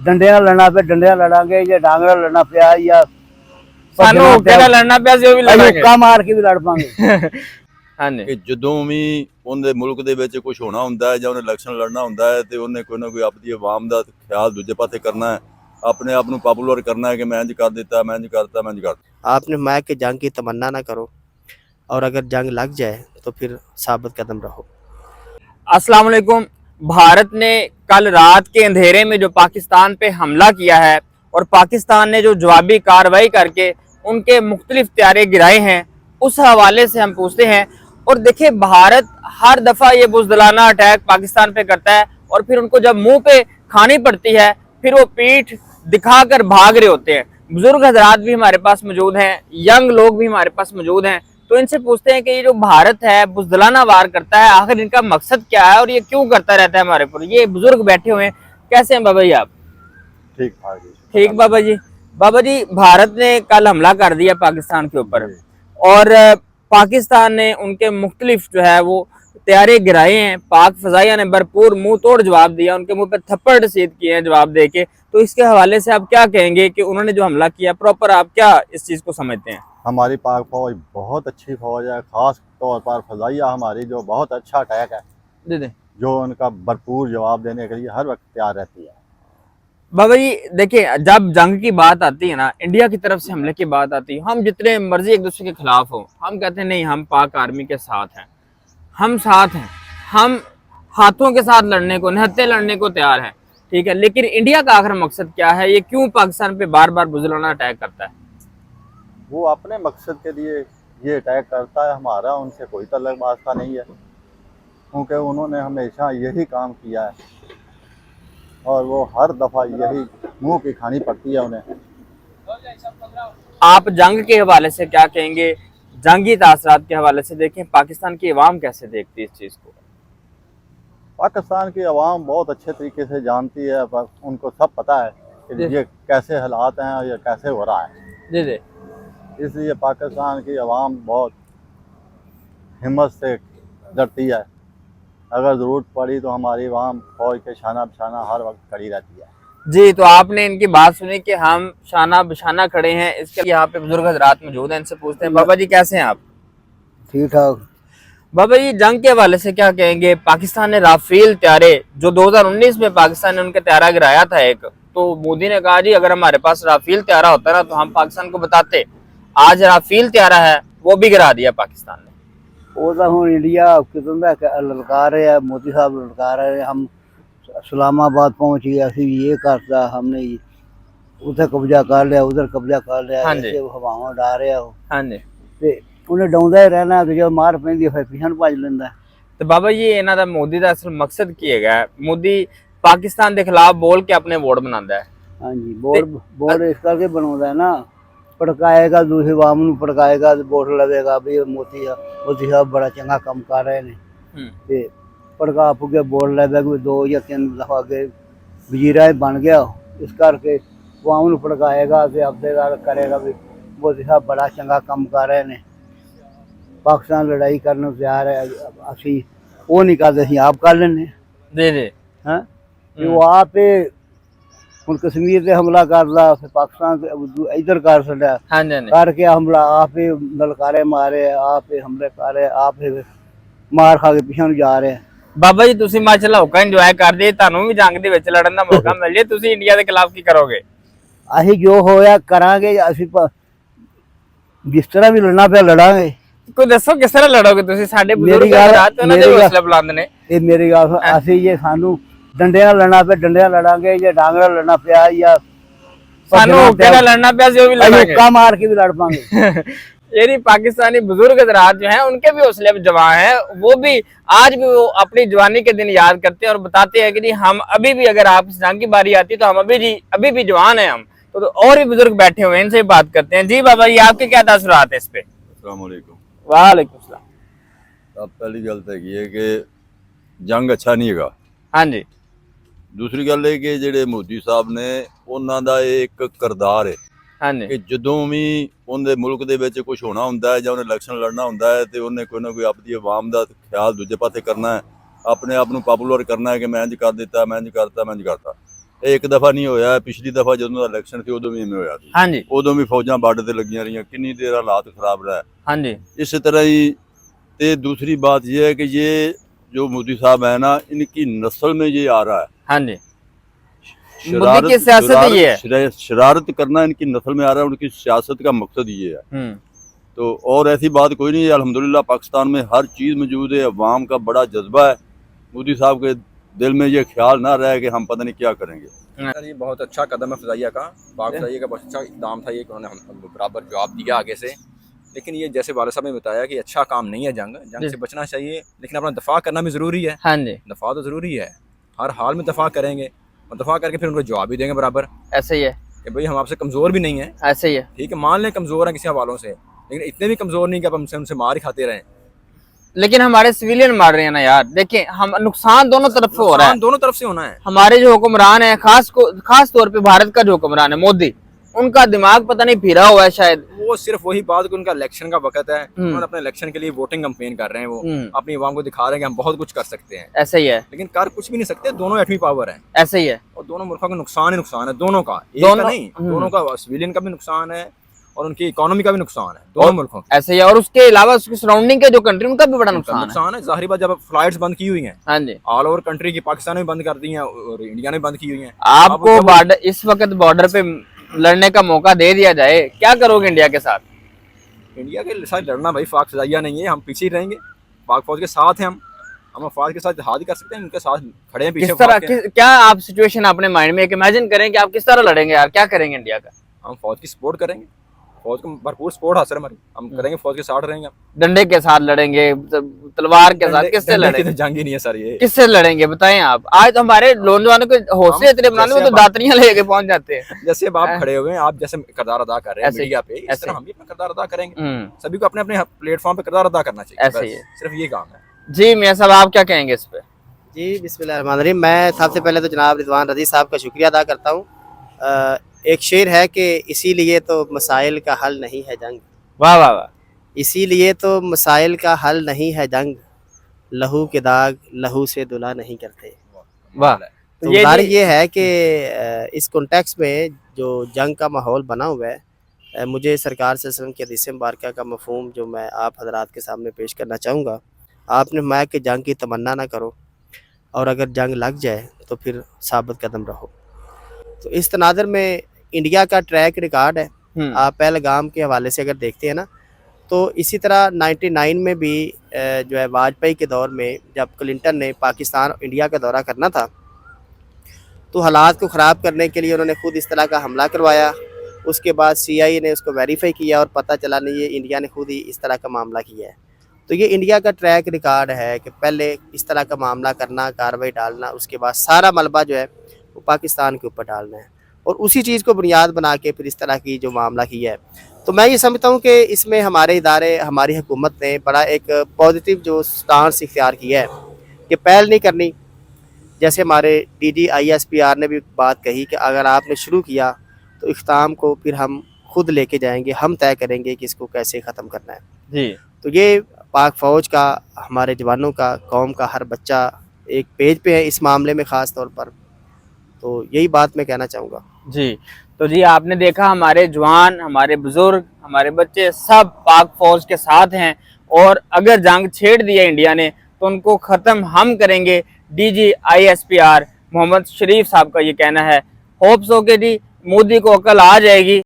डंडे नाल लड़ना पे डंडे नाल लड़ांगे, जे डांग नाल लड़ना पिया या सानू हुक्के नाल लड़ना पिया सी, ओ भी लड़ांगे, हुक्का मार के भी लड़ पांगे। हाँ जी ਕਿ ਜਦੋਂ ਵੀ ਉਹਦੇ ਮੁਲਕ ਦੇ ਵਿੱਚ ਕੁਝ ਹੋਣਾ ਹੁੰਦਾ ਹੈ ਜਾਂ ਉਹਨੇ ਇਲੈਕਸ਼ਨ ਲੜਨਾ ਹੁੰਦਾ ਹੈ ਤੇ ਉਹਨੇ ਕੋਈ ਨਾ ਕੋਈ ਆਪਣੀ ਆਵਾਮ ਦਾ ਖਿਆਲ ਦੂਜੇ ਪਾਸੇ ਕਰਨਾ ਹੈ, अपने आप ਨੂੰ ਪਪੂਲਰ ਕਰਨਾ ਹੈ कि मैं इंज कर देता, मैं इंज करता, मैं इंज करता। आपने माँ के जंग की तमन्ना ना करो, और अगर जंग लग जाए तो फिर साबित कदम रहो। अस्सलाम वालेकुम। भारत ने कल रात के अंधेरे में जो पाकिस्तान पे हमला किया है और पाकिस्तान ने जो जवाबी कार्रवाई करके उनके मुख्तलिफ त्यारे गिराए हैं, उस हवाले से हम पूछते हैं। और देखिए, भारत हर दफ़ा ये बुज़दिलाना अटैक पाकिस्तान पे करता है और फिर उनको जब मुंह पे खानी पड़ती है फिर वो पीठ दिखाकर भाग रहे होते हैं। बुजुर्ग हजरात भी हमारे पास मौजूद हैं, यंग लोग भी हमारे पास मौजूद हैं, तो इनसे पूछते हैं कि ये जो भारत है बुज़दिलाना वार करता है, आखिर इनका मकसद क्या है और ये क्यों करता रहता है हमारे ऊपर। ये बुजुर्ग बैठे हुए हैं। कैसे हैं बाबा जी आप? ठीक ठाक जी। ठीक बाबा जी। बाबा जी, भारत ने कल हमला कर दिया पाकिस्तान के ऊपर और पाकिस्तान ने उनके मुख्तलिफ जो है वो तैयारे गिराए हैं। पाक फजाइया ने भरपूर मुंह तोड़ जवाब दिया, उनके मुंह पे थप्पड़ रसीद किए हैं जवाब दे के। तो इसके हवाले से आप क्या कहेंगे कि उन्होंने जो हमला किया, प्रॉपर आप क्या इस चीज़ को समझते हैं? हमारी पाक फौज बहुत अच्छी फौज है, ख़ास तौर पर फजाइया हमारी जो बहुत अच्छा अटैक है, दे जो उनका भरपूर जवाब देने के लिए हर वक्त तैयार रहती है। बाबा जी देखिए, जब जंग की बात आती है ना, इंडिया की तरफ से हमले की बात आती है, हम जितने मर्जी एक दूसरे के खिलाफ हो, हम कहते हैं नहीं, हम पाक आर्मी के साथ हैं, हम साथ हैं, हम हाथों के साथ लड़ने को, निहत्थे लड़ने को तैयार हैं, ठीक है। लेकिन इंडिया का आखिर मकसद क्या है? ये क्यों पाकिस्तान पे बार बार बुज़दिलाना अटैक करता है? वो अपने मकसद के लिए ये अटैक करता है, हमारा उनसे कोई तल्लुक़ वास्ता नहीं है, क्योंकि उन्होंने हमेशा यही काम किया है और वो हर दफ़ा यही मुँह की खानी पड़ती है उन्हें। आप जंग के हवाले से क्या कहेंगे? जंगी तासरात के हवाले से देखें, पाकिस्तान की अवाम कैसे देखती है इस चीज़ को? पाकिस्तान की आवाम बहुत अच्छे तरीके से जानती है, पर उनको सब पता है कि ये कैसे हालात हैं और ये कैसे हो रहा है। जी जी। इसलिए पाकिस्तान की आवाम बहुत हिम्मत से लड़ती है। अगर ज़रूरत पड़ी तो हमारी आवाम फौज के शाना बशाना हर वक्त खड़ी रहती है। जी, तो आपने इनकी बात सुनी कि हम शाना बशाना खड़े हैं। इसके यहाँ पे बुजुर्ग हजरात मौजूद हैं, इनसे पूछते हैं। बाबा जी कैसे हैं आप? ठीक ठाक। बाबा जी, जंग के हवाले से क्या कहेंगे? पाकिस्तान ने राफेल त्यारे जो 2019 में पाकिस्तान ने उनके त्यारा गिराया था एक, तो मोदी ने कहा जी अगर हमारे पास राफेल त्यारा होता ना तो हम पाकिस्तान को बताते। आज राफेल त्यारा है वो भी गिरा दिया पाकिस्तान ने। वो तो हुण इंडिया कितों दा ललका रहे हैं, मोदी साहब ललका रहे हैं, हम इस्लामाबाद पहुंच गए, असं ये करता, हमने उधर कब्जा कर लिया, उधर कब्जा कर लिया, हाँ जी। ऐसे हवावां उड़ा रहे हो हाँ जी। ते उन्हें डाउंदा ही रहना, तो जो मार पैंदी फिर पिछन भज लैंदा। तो बाबा जी, इन्हां दा मोदी दा असल मकसद की है? मोदी पाकिस्तान के खिलाफ बोल के अपने वोट बनांदा है। हाँ जी, बोर्ड इस करके बनाਉਂਦਾ है ना, भड़काएगा दूसरी आवाम ਨੂੰ भड़काएगा, वोट लवेगा भी मोदी साहब बड़ा चंगा काम कर रहे हैं, ते भड़का फुके वोट लवेगा। कोई 2 या 3 दफा अगे वजीरा बन गया, इस करके आवाम ਨੂੰ भड़काएगा ते अपने गल करेगा भी मोदी साहब बड़ा चंगा काम कर रहे हैं। पाकिस्तान लड़ाई करने को तैयार है, असी वो नहीं करते, असी आप कर लेने। जी जी। हैं वो आप ਹੁਣ कश्मीर से हमला करदा, फिर पाकिस्तान से इधर कर छड्या, हाँ जी। हाँ जी। करके हमला आप ही ललकारे मारे, आप ही हमले करे, आप ही मार खा के पिछे जा रहे हैं। बाबा जी, तुसी माशाअल्लाह हुक्का इंजॉय करदे, ਤੁਹਾਨੂੰ ਵੀ ਜੰਗ ਦੇ ਵਿੱਚ ਲੜਨ ਦਾ ਮੌਕਾ ਮਿਲ ਜੇ, ਤੁਸੀਂ ਇੰਡੀਆ ਦੇ ਖਿਲਾਫ ਕੀ ਕਰੋਗੇ? ਅਸੀਂ ਜੋ ਹੋਇਆ ਕਰਾਂਗੇ, ਅਸੀਂ ਜਿਸ ਤਰ੍ਹਾਂ ਵੀ ਲੜਨਾ ਪਿਆ ਲੜਾਂਗੇ। ਕੋਈ ਦੱਸੋ ਕਿਸ ਤਰ੍ਹਾਂ ਲੜੋਗੇ ਤੁਸੀਂ? ਸਾਡੇ ਬਜ਼ੁਰਗ ਰਾਤ ਉਹਨਾਂ ਦੇ ਹੌਸਲੇ ਬੁਲੰਦ ਨੇ। ਇਹ ਮੇਰੀ ਗੱਲ ਸੁਣ, ਅਸੀਂ ਜੇ ਸਾਨੂੰ ਡੰਡੇ ਨਾਲ ਲੜਨਾ ਪਿਆ ਡੰਡੇ ਨਾਲ ਲੜਾਂਗੇ, ਜੇ ਡਾਂਗ ਨਾਲ ਲੜਨਾ ਪਿਆ ਜਾਂ ਸਾਨੂੰ ਹੁੱਕੇ ਨਾਲ लड़ना ਪਿਆ ਸੀ ਉਹ ਵੀ लड़ांगे, हुक्का मार के भी लड़ पाएंगे। यानी पाकिस्तानी बुजुर्ग हजरात जो हैं उनके भी हौसले जवां हैं, वो भी आज भी वो अपनी जवानी के दिन याद करते हैं और बताते हैं कि जी हम अभी भी, अगर आप जंग की बारी आती है तो हम अभी भी जवान हैं हम। तो और भी बुजुर्ग बैठे हुए हैं, इनसे बात करते हैं। जी बाबा जी, आपके क्या तासुरात है इस पे? अस्सलाम वालेकुम। वालेकुम सलाम। अब पहली गल तो है कि जंग अच्छा नहीं है। हाँ जी। दूसरी गल है कि ਜਿਹੜੇ ਮੋਦੀ ਸਾਹਿਬ ਨੇ ਉਹਨਾਂ ਦਾ ਇੱਕ ਕਿਰਦਾਰ ਹੈ हाँ जी। ਕਿ ਜਦੋਂ ਵੀ ਉਹਦੇ ਮੁਲਕ ਦੇ ਵਿੱਚ ਕੁਝ ਹੋਣਾ ਹੁੰਦਾ ਹੈ ਜਾਂ ਉਹਨੇ ਇਲੈਕਸ਼ਨ ਲੜਨਾ ਹੁੰਦਾ ਹੈ ਤੇ ਉਹਨੇ ਕੋਈ ਨਾ ਕੋਈ ਆਪਣੀ ਆਵਾਮ ਦਾ ਖਿਆਲ ਦੂਜੇ ਪਾਸੇ ਕਰਨਾ ਹੈ, ਆਪਣੇ ਆਪ ਨੂੰ ਪਪੂਲਰ ਕਰਨਾ ਹੈ कि मैं इंज कर देता, मैं इंज करता, मैं इंज करता। एक दफा नहीं होया, पिछली दफा जो इलेक्शन थी उदों भी इवें होया सी। हाँ जी, उदों भी फौजां बार्डर ते लगियां रहियां, किन्नी देर हालात खराब रहा। हाँ जी, इस तरह ही ते दूसरी बात यह है कि ये जो मोदी साहब है ना, इनकी नस्ल में ये आ रहा है। हाँ जी, मोदी की सियासत ही ये है। शरारत करना इनकी नस्ल में आ रहा है, उनकी सियासत का मकसद ये है। तो और ऐसी बात कोई नहीं है। अल्हम्दुलिल्लाह पाकिस्तान में हर चीज़ मौजूद है, अवाम का बड़ा जज्बा है। मोदी साहब के दिल में ये ख्याल ना रहे कि हम पता नहीं क्या करेंगे। सर ये बहुत अच्छा कदम है फ़ज़ाइया का, पाक फ़ज़ाइया का बहुत अच्छा इक़दाम था ये कि उन्होंने हम बराबर जवाब दिया आगे से। लेकिन ये जैसे वाले साहब ने बताया कि अच्छा काम नहीं है, जंग से बचना चाहिए, लेकिन अपना दफ़ा करना भी ज़रूरी है। हाँ जी, दफ़ा तो ज़रूरी है, हर हाल में दफ़ा करेंगे और दफ़ा करके फिर उनको जवाब भी देंगे बराबर ऐसे ही है, कि भाई हम आपसे कमज़ोर भी नहीं हैं। ऐसे ही है। ठीक है, मान लें कमज़ोर हैं किसी हवालों से, लेकिन इतने भी कमज़ोर नहीं कि अब हमसे उनसे मार ही खाते रहें। लेकिन हमारे सिविलियन मार रहे हैं ना यार, देखिए हम नुकसान दोनों तरफ से हो रहा है। दोनों तरफ से होना है। हमारे जो हुक्मरान है, खास तौर पे भारत का जो हुक्मरान है मोदी, उनका दिमाग पता नहीं फिरा हुआ है शायद। वो सिर्फ वही बात कि उनका इलेक्शन का वक्त है, उन्होंने अपने इलेक्शन के लिए वोटिंग कैंपेन कर रहे हैं, वो अपनी आवाम को दिखा रहे हैं कि हम बहुत कुछ कर सकते हैं। ऐसे ही है, लेकिन कर कुछ भी नहीं सकते, दोनों एटमी पावर है ऐसे ही है। और दोनों मुल्कों का नुकसान ही नुकसान है, दोनों का, एक दोनों- का नहीं, दोनों का, सिविलियन का भी नुकसान है और उनकी इकोनॉमी का भी नुकसान है, दोनों मुल्कों का ऐसे ही है। और उसके अलावा उसके सराउंडिंग के जो कंट्री, उनका भी बड़ा नुकसान है। नुकसान है। जाहिर बात, जब फ्लाइट्स बंद की हुई हैं हाँ जी, ऑल ओवर कंट्री की, पाकिस्तान ने भी बंद कर दी हैं और इंडिया ने भी बंद की हुई हैं। आपको अब बॉर्डर, इस वक्त बॉर्डर पे लड़ने का मौका दे दिया जाए, क्या करोगे इंडिया के साथ? इंडिया के साथ लड़ना भाई पाक फ़ज़ाइया नहीं है, हम पीछे ही रहेंगे, पाक फौज के साथ हैं हम अफवाज के साथ हाथ ही कर सकते हैं, उनके साथ खड़े हैं पीछे। किस तरह क्या आप सिचुएशन अपने माइंड में एक इमेजिन करें कि आप किस तरह लड़ेंगे यार, क्या करेंगे इंडिया का? हम फौज की सपोर्ट करेंगे, फौज को भरपूर सपोर्ट हासिल हमारी, हम करेंगे, फौज के साथ रहेंगे। डंडे के साथ लड़ेंगे, तलवार के साथ, किससे लड़ेंगे? तो जंग ही नहीं है सर ये। किससे लड़ेंगे बताएं आप? आज तो हमारे नौजवानों के हौसले इतने बनाने में तो दातरियां लेके पहुंच जाते हैं। जैसे अब आप खड़े हुए हैं, आप जैसे किरदार अदा कर रहे हैं मीडिया पे, इस तरह हम भी अपना किरदार अदा करेंगे। सभी को अपने अपने प्लेटफॉर्म पे किरदार अदा करना चाहिए, ऐसे ही है। सिर्फ ये काम है। जी मियां साहब, आप क्या कहेंगे इस पे? जी बिस्मिल्लाहिर्रहमानिर्रहीम। मैं सबसे पहले तो जनाब रिजवान रज़ी साहब का शुक्रिया अदा करता हूँ। एक शेर है कि इसीलिए तो मसाइल का हल नहीं है जंग, वाह वाह वाह, इसीलिए तो मसाइल का हल नहीं है जंग, लहू के दाग लहू से दुला नहीं करते। वाह। तो जाहिर ये है कि इस कॉन्टेक्स्ट में जो जंग का माहौल बना हुआ है, मुझे सरकार सल्लल्लाहु अलैहि वसल्लम की हदीस मुबारका का मफहूम जो मैं आप हजरात के सामने पेश करना चाहूँगा। आपने फरमाया कि जंग की तमन्ना ना करो, और अगर जंग लग जाए तो फिर साबित कदम रहो। तो इस तनाज़र में इंडिया का ट्रैक रिकॉर्ड है। आप पहलगाम के हवाले से अगर देखते हैं ना, तो इसी तरह 99 में भी जो है वाजपेयी के दौर में जब क्लिंटन ने पाकिस्तान इंडिया का दौरा करना था, तो हालात को ख़राब करने के लिए उन्होंने खुद इस तरह का हमला करवाया। उसके बाद CIA ने उसको वेरीफाई किया और पता चला नहीं, ये इंडिया ने खुद ही इस तरह का मामला किया है। तो ये इंडिया का ट्रैक रिकॉर्ड है कि पहले इस तरह का मामला करना, कार्रवाई डालना, उसके बाद सारा मलबा जो है वो पाकिस्तान के ऊपर डालना है, और उसी चीज़ को बुनियाद बना के फिर इस तरह की जो मामला किया है। तो मैं ये समझता हूँ कि इसमें हमारे इदारे, हमारी हुकूमत ने बड़ा एक पॉजिटिव जो स्टांस इख्तियार किया है कि पहल नहीं करनी। जैसे हमारे DG ISPR ने भी बात कही कि अगर आपने शुरू किया तो इख्तिताम को फिर हम खुद लेके जाएंगे, हम तय करेंगे कि इसको कैसे ख़त्म करना है। जी, तो ये पाक फ़ौज का, हमारे जवानों का, कौम का हर बच्चा एक पेज पे है इस मामले में ख़ास तौर पर। तो यही बात मैं कहना चाहूँगा। जी। तो जी आपने देखा, हमारे जवान, हमारे बुजुर्ग, हमारे बच्चे सब पाक फौज के साथ हैं, और अगर जंग छेड़ दिया इंडिया ने तो उनको ख़त्म हम करेंगे। DG ISPR मोहम्मद शरीफ साहब का ये कहना है। होप्स हो के जी मोदी को अकल आ जाएगी